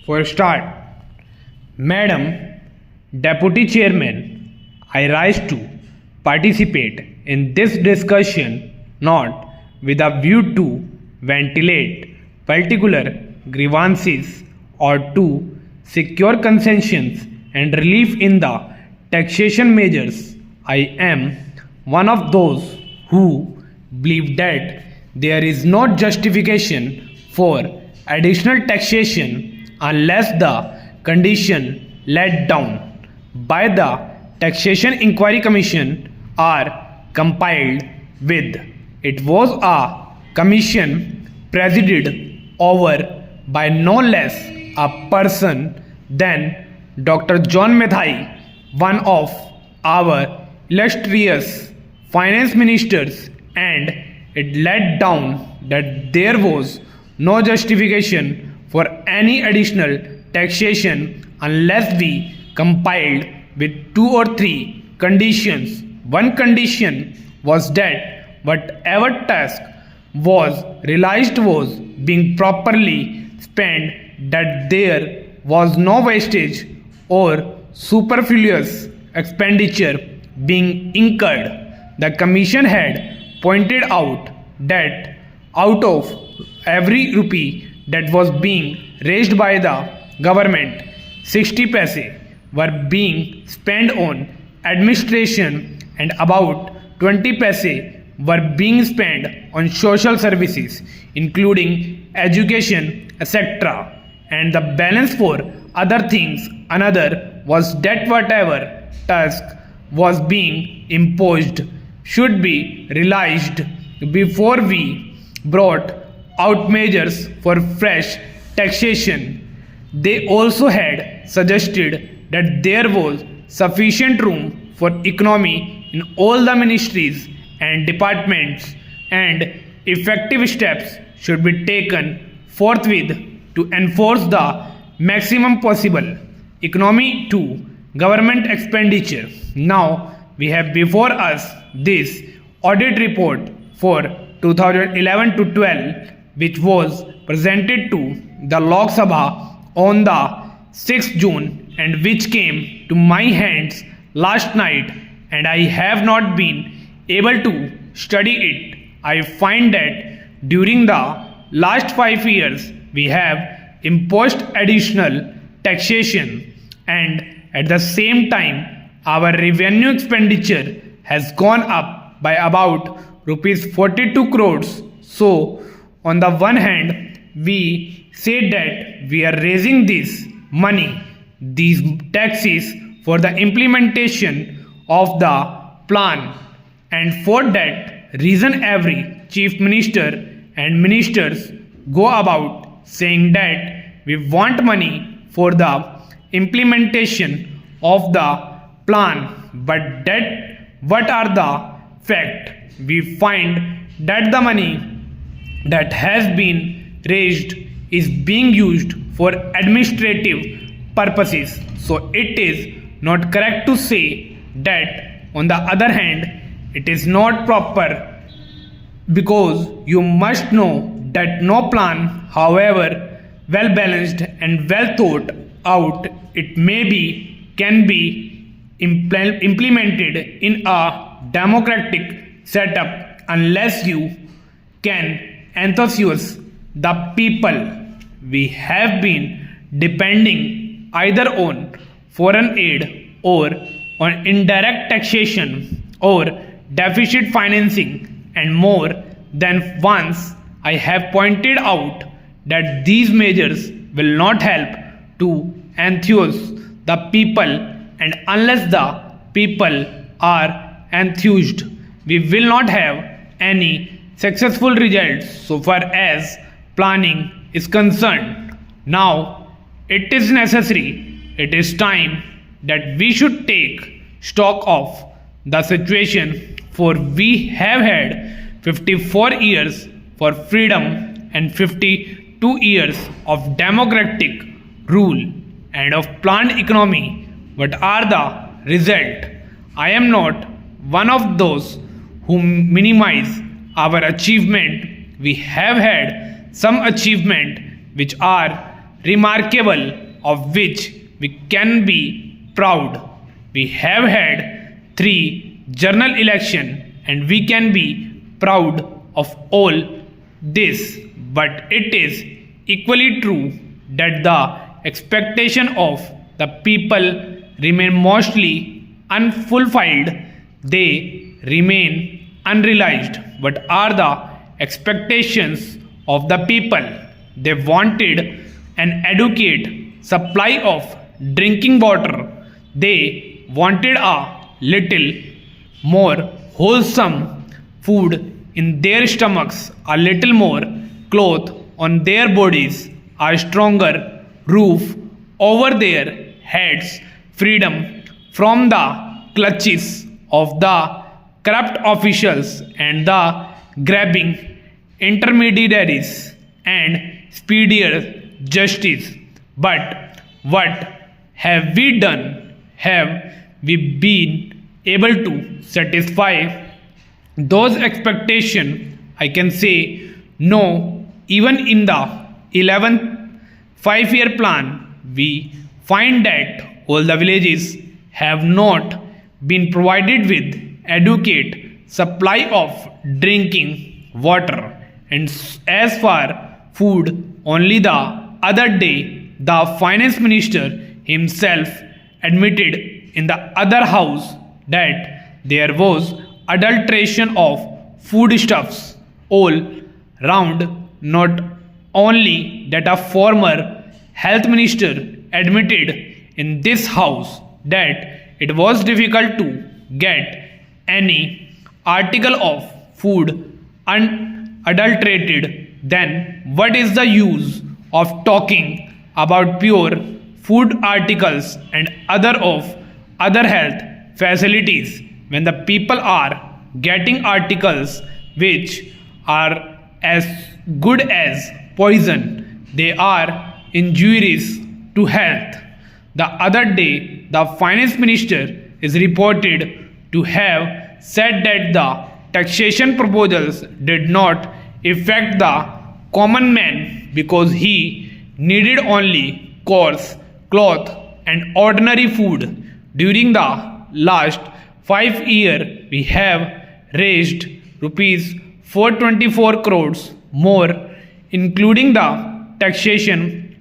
For start, Madam Deputy Chairman, I rise to participate in this discussion not with a view to ventilate particular grievances or to secure concessions and relief in the taxation measures. I am one of those who believe that there is no justification for additional taxation unless the condition laid down by the Taxation Inquiry Commission are complied with. It was a commission presided over by no less a person than Dr. John Mathai, one of our illustrious finance ministers, and it laid down that there was no justification for any additional taxation unless we complied with 2 or 3 conditions. One condition was that whatever task was realized was being properly spent, that there was no wastage or superfluous expenditure being incurred. The Commission had pointed out that out of every rupee that was being raised by the government, 60 paise were being spent on administration and about 20 paise were being spent on social services, including education, etc. And the balance for other things. Another was that whatever task was being imposed should be realized before we brought out measures for fresh taxation. They also had suggested that there was sufficient room for economy in all the ministries and departments, and effective steps should be taken forthwith to enforce the maximum possible economy to government expenditure. Now we have before us this audit report for 2011 to 12, which was presented to the Lok Sabha on the 6th June and which came to my hands last night, and I have not been able to study it. I find that during the last 5 years we have imposed additional taxation, and at the same time our revenue expenditure has gone up by about rupees 42 crores. So on the one hand we say that we are raising this money, these taxes, for the implementation of the plan, and for that reason every chief minister and ministers go about saying that we want money for the implementation of the plan. But that what are the fact? We find that the money that has been raised is being used for administrative purposes. So it is not correct to say that. On the other hand, it is not proper, because you must know that no plan, however well balanced and well thought out it may be, can be implemented in a democratic setup unless you can enthusiast the people. We have been depending either on foreign aid or on indirect taxation or deficit financing, and more than once I have pointed out that these measures will not help to enthuse the people, and unless the people are enthused, we will not have any successful results so far as planning is concerned. Now it is necessary, it is time that we should take stock of the situation, for we have had 54 years for freedom and 52 years of democratic rule and of planned economy. What are the result? I am not one of those who minimize our achievement. We have had some achievement which are remarkable of which we can be proud. We have had 3 general election and we can be proud of all this, but it is equally true that the expectation of the people remain mostly unfulfilled. They remain unrealized. What are the expectations of the people? They wanted an adequate supply of drinking water. They wanted a little more wholesome food in their stomachs, a little more cloth on their bodies, a stronger roof over their heads, freedom from the clutches of the corrupt officials and the grabbing intermediaries, and speedier justice. But what have we done? Have we been able to satisfy those expectations? I can say no. Even in the 11th 5-year plan, we find that all the villages have not been provided with adequate supply of drinking water. And as for food, only the other day the finance minister himself admitted in the other house that there was adulteration of foodstuffs all round. Not only that, a former health minister admitted in this house that it was difficult to get any article of food unadulterated. Then what is the use of talking about pure food articles and other health facilities when the people are getting articles which are as good as poison? They are injurious to health. The other day the finance minister is reported to have said that the taxation proposals did not affect the common man because he needed only coarse cloth and ordinary food. During the last 5 years we have raised rupees 424 crores more, including the taxation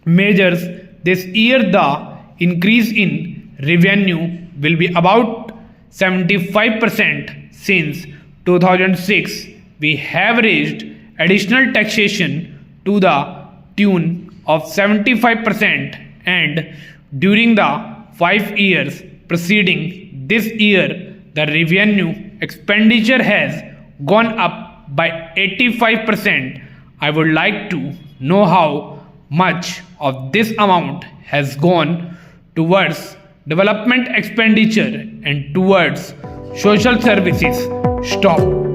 measures. This year the increase in revenue will be about 75%. Since 2006 we have raised additional taxation to the tune of 75%, and during the 5 years preceding this year the revenue expenditure has gone up by 85%. I would like to know how much of this amount has gone towards development expenditure and towards social services. Stop.